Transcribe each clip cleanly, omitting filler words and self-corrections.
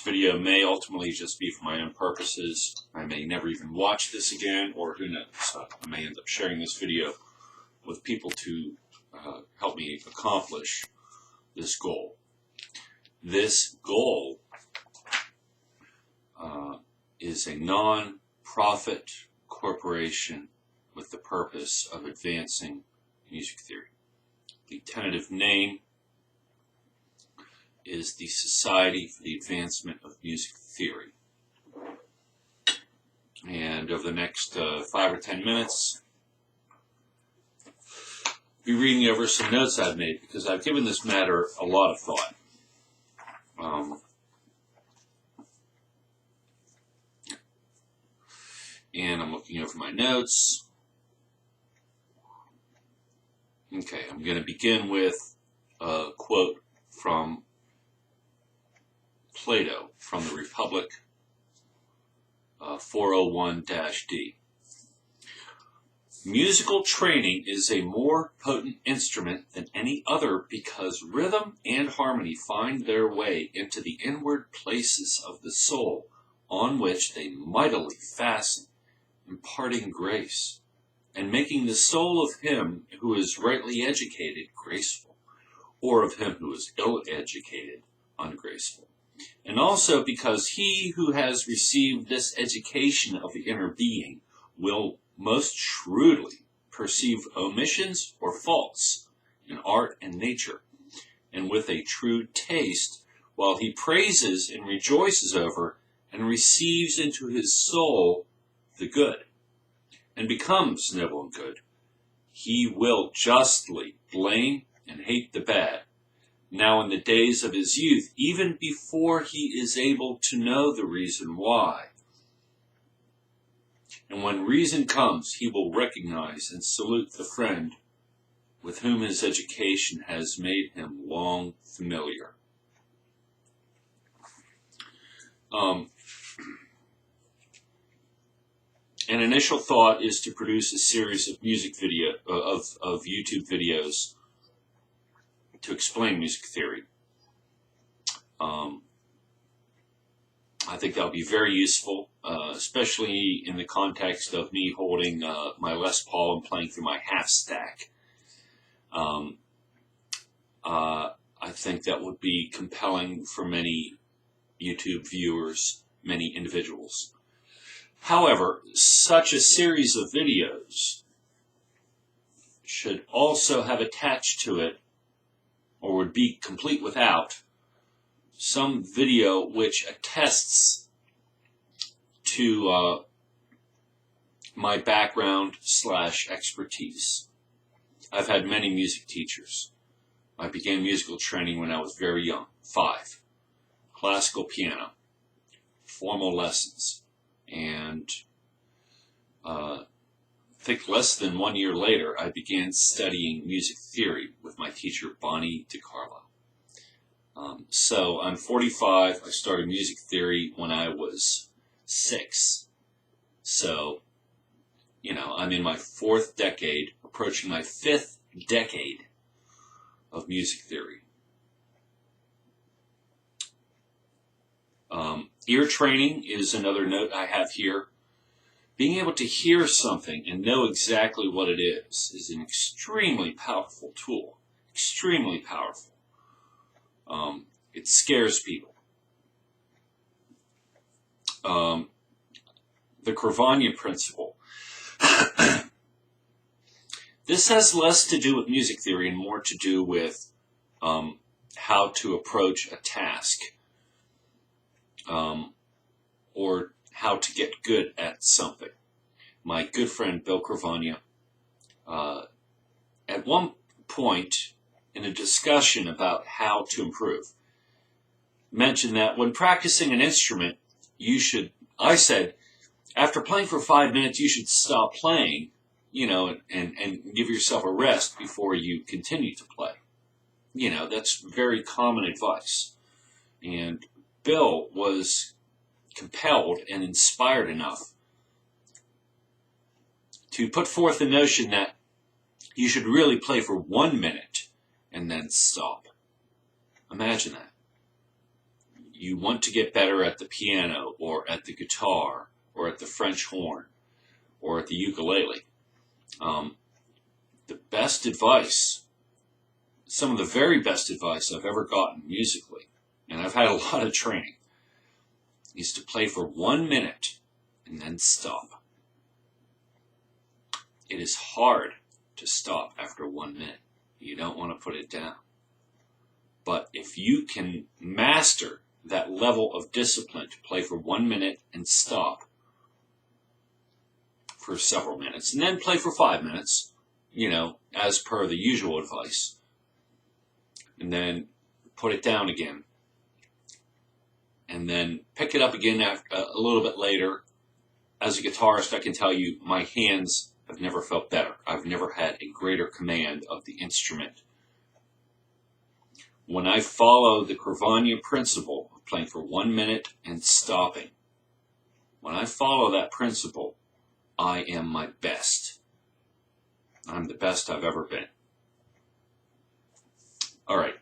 video may ultimately just be for my own purposes. I may never even watch this again, or who knows. I may end up sharing this video with people to help me accomplish this goal. This goal is a non-profit corporation with the purpose of advancing music theory. The tentative name is the Society for the Advancement of Music Theory. And over the next 5 or 10 minutes, I'll be reading over some notes I've made because I've given this matter a lot of thought. And I'm looking over my notes. Okay, I'm going to begin with a quote from Plato from the Republic, 401-D. Musical training is a more potent instrument than any other because rhythm and harmony find their way into the inward places of the soul on which they mightily fasten, imparting grace, and making the soul of him who is rightly educated graceful, or of him who is ill-educated ungraceful. And also because he who has received this education of the inner being will most shrewdly perceive omissions or faults in art and nature, and with a true taste, while he praises and rejoices over and receives into his soul the good, and becomes noble and good, he will justly blame and hate the bad, now in the days of his youth, even before he is able to know the reason why. And when reason comes, he will recognize and salute the friend with whom his education has made him long familiar. An initial thought is to produce a series of of YouTube videos to explain music theory. I think that would be very useful, especially in the context of me holding my Les Paul and playing through my half stack. I think that would be compelling for many YouTube viewers, many individuals. However, such a series of videos should also have attached to it, or would be complete without, some video which attests to my background / expertise. I've had many music teachers. I began musical training when I was very young, 5. Classical piano, formal lessons. And I think less than 1 year later, I began studying music theory with my teacher, Bonnie DiCarlo. So I'm 45. I started music theory when I was 6. So, I'm in my 4th decade, approaching my 5th decade of music theory. Ear training is another note I have here. Being able to hear something and know exactly what it is an extremely powerful tool. Extremely powerful. It scares people. The Cravagna principle. This has less to do with music theory and more to do with how to approach a task. Or how to get good at something. My good friend Bill Cravagna, at one point in a discussion about how to improve, mentioned that when practicing an instrument, I said, after playing for 5 minutes, you should stop playing, and give yourself a rest before you continue to play. That's very common advice. And Bill was compelled and inspired enough to put forth the notion that you should really play for 1 minute and then stop. Imagine that. you want to get better at the piano or at the guitar or at the French horn or at the ukulele, the best advice, some of the very best advice I've ever gotten musically, and I've had a lot of training, is to play for 1 minute and then stop. It is hard to stop after 1 minute. You don't want to put it down. But if you can master that level of discipline to play for 1 minute and stop for several minutes, and then play for 5 minutes, as per the usual advice, and then put it down again, and then pick it up again after, a little bit later. As a guitarist, I can tell you my hands have never felt better. I've never had a greater command of the instrument. When I follow the Crevagna principle of playing for 1 minute and stopping, when I follow that principle, I am my best. I'm the best I've ever been. All right.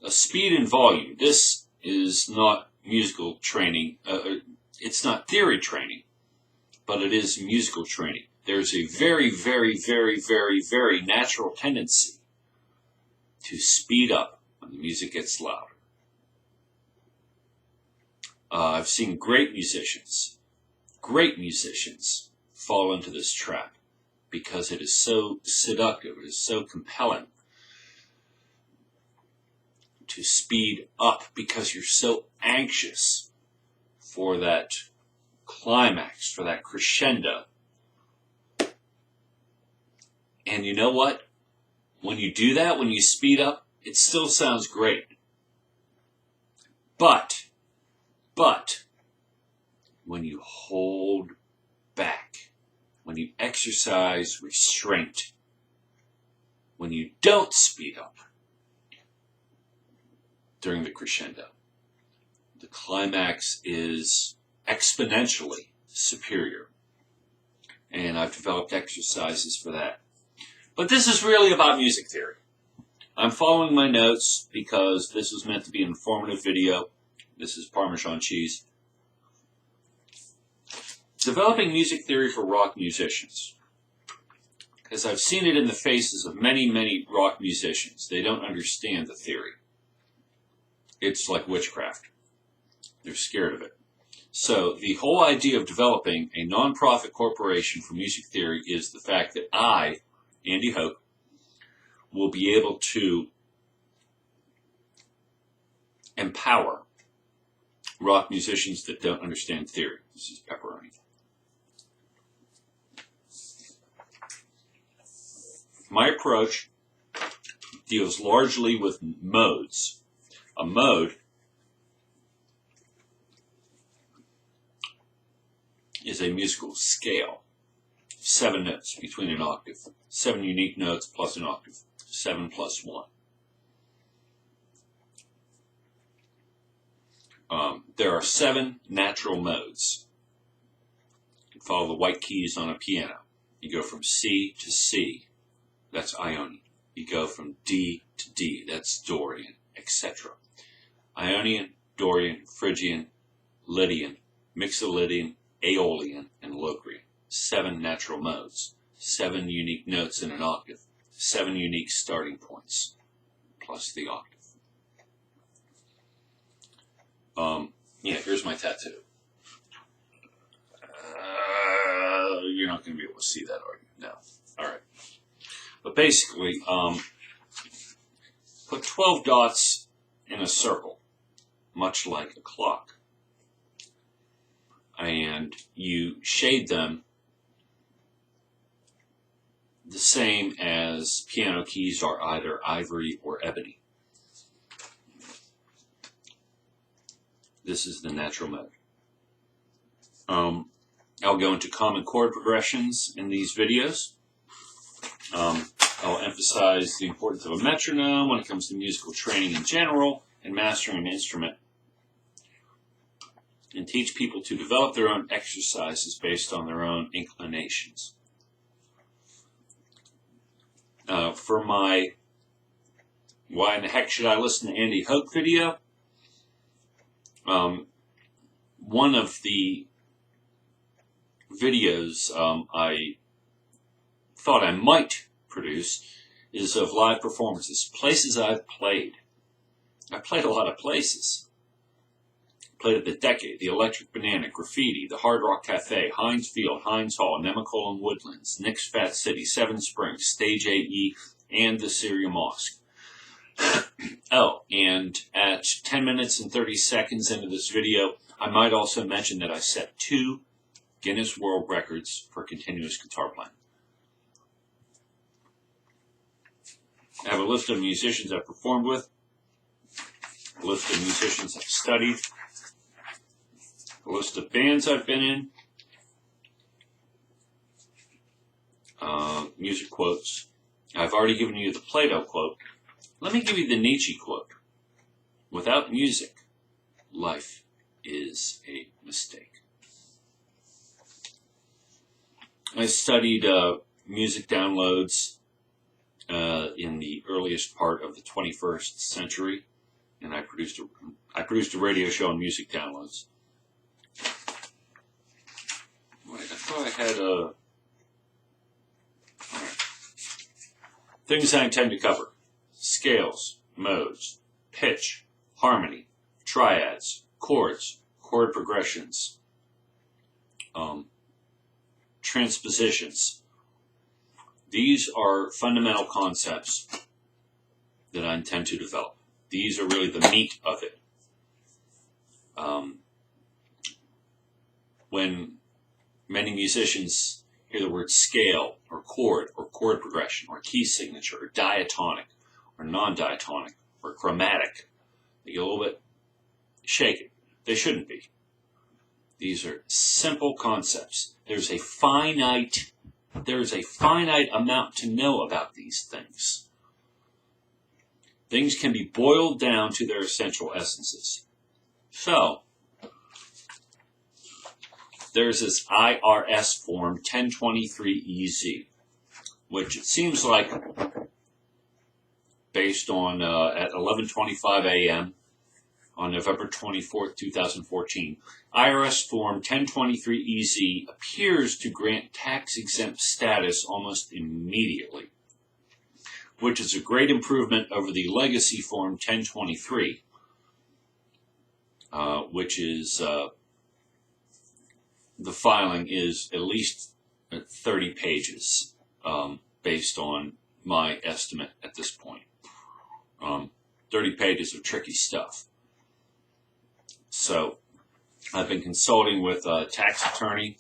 Speed and volume. This is not musical training. It's not theory training, but it is musical training. There's a very, very, very, very, very natural tendency to speed up when the music gets louder. I've seen great musicians fall into this trap because it is so seductive, it is so compelling to speed up because you're so anxious for that climax, for that crescendo. And you know what? When you do that, when you speed up, it still sounds great. But when you hold back, when you exercise restraint, when you don't speed up during the crescendo, the climax is exponentially superior. And I've developed exercises for that. But this is really about music theory. I'm following my notes because this was meant to be an informative video. This is Parmesan cheese. Developing music theory for rock musicians. Because I've seen it in the faces of many, many rock musicians. They don't understand the theory. It's like witchcraft. They're scared of it. So the whole idea of developing a non-profit corporation for music theory is the fact that I, Andy Hoke, will be able to empower rock musicians that don't understand theory. This is pepperoni. My approach deals largely with modes. A mode is a musical scale. 7 notes between an octave. 7 unique notes plus an octave. 7 plus 1. There are 7 natural modes. You follow the white keys on a piano. You go from C to C. That's Ionian. You go from D to D. That's Dorian, etc. Ionian, Dorian, Phrygian, Lydian, Mixolydian, Aeolian, and Locrian. 7 natural modes. 7 unique notes in an octave. 7 unique starting points, plus the octave. Here's my tattoo. You're not going to be able to see that, are you? No. All right. But basically, put 12 dots in a circle, much like a clock. And you shade them the same as piano keys are either ivory or ebony. This is the natural mode. I'll go into common chord progressions in these videos. I'll emphasize the importance of a metronome when it comes to musical training in general and mastering an instrument, and teach people to develop their own exercises based on their own inclinations. For my Why in the Heck Should I Listen to Andy Hoke video, One of the videos I thought I might produce is of live performances, places I've played. I've played a lot of places. Played at the Decade, the Electric Banana, Graffiti, the Hard Rock Cafe, Heinz Field, Heinz Hall, Nemacolin Woodlands, Nick's Fat City, Seven Springs, Stage AE, and the Syria Mosque. Oh, and at 10 minutes and 30 seconds into this video, I might also mention that I set 2 Guinness World Records for continuous guitar playing. I have a list of musicians I've performed with, a list of musicians I've studied, a list of bands I've been in, music quotes. I've already given you the Plato quote. Let me give you the Nietzsche quote. Without music, life is a mistake. I studied music downloads in the earliest part of the 21st century, and I produced a radio show on music downloads. Wait, I thought I had things I intend to cover: scales, modes, pitch, harmony, triads, chords, chord progressions, transpositions. These are fundamental concepts that I intend to develop. These are really the meat of it. When many musicians hear the word scale or chord progression or key signature or diatonic or non-diatonic or chromatic, they get a little bit shaken. They shouldn't be. These are simple concepts. There's a finite amount to know about these things. Things can be boiled down to their essential essences. So, there's this IRS Form 1023EZ, which it seems like, based on at 11:25 a.m. on November 24th, 2014, IRS Form 1023EZ appears to grant tax-exempt status almost immediately, which is a great improvement over the legacy Form 1023, which is the filing is at least 30 pages, based on my estimate at this point. 30 pages of tricky stuff. So, I've been consulting with a tax attorney.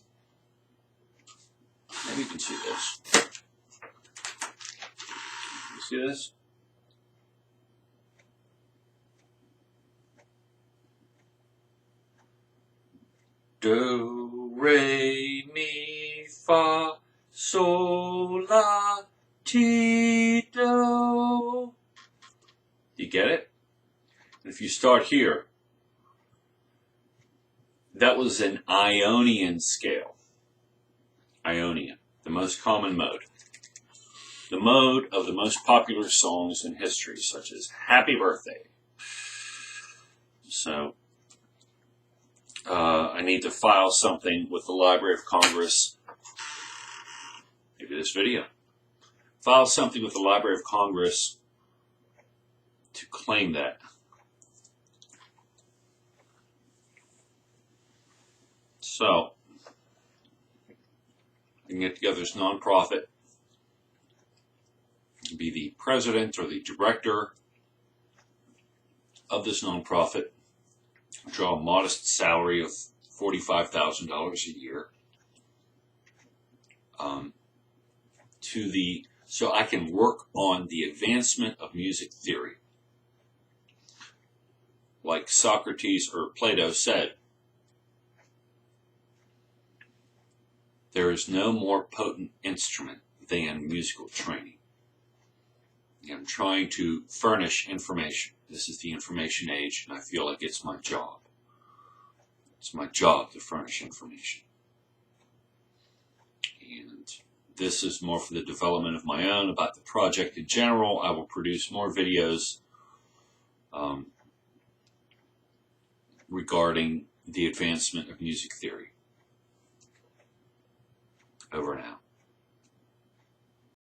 Maybe you can see this. You see this? Do, re, mi, fa, sol, la, ti, do. You get it? If you start here, that was an Ionian scale. Ionian, the most common mode. The mode of the most popular songs in history, such as Happy Birthday. So, I need to file something with the Library of Congress. Maybe this video. File something with the Library of Congress to claim that. So, you can get together this nonprofit. You can be the president or the director of this nonprofit. Draw a modest salary of $45,000 a year. So I can work on the advancement of music theory. Like Socrates or Plato said, there is no more potent instrument than musical training. I'm trying to furnish information. This is the information age, and I feel like it's my job. It's my job to furnish information. And this is more for the development of my own. About the project in general, I will produce more videos regarding the advancement of music theory. Over and out.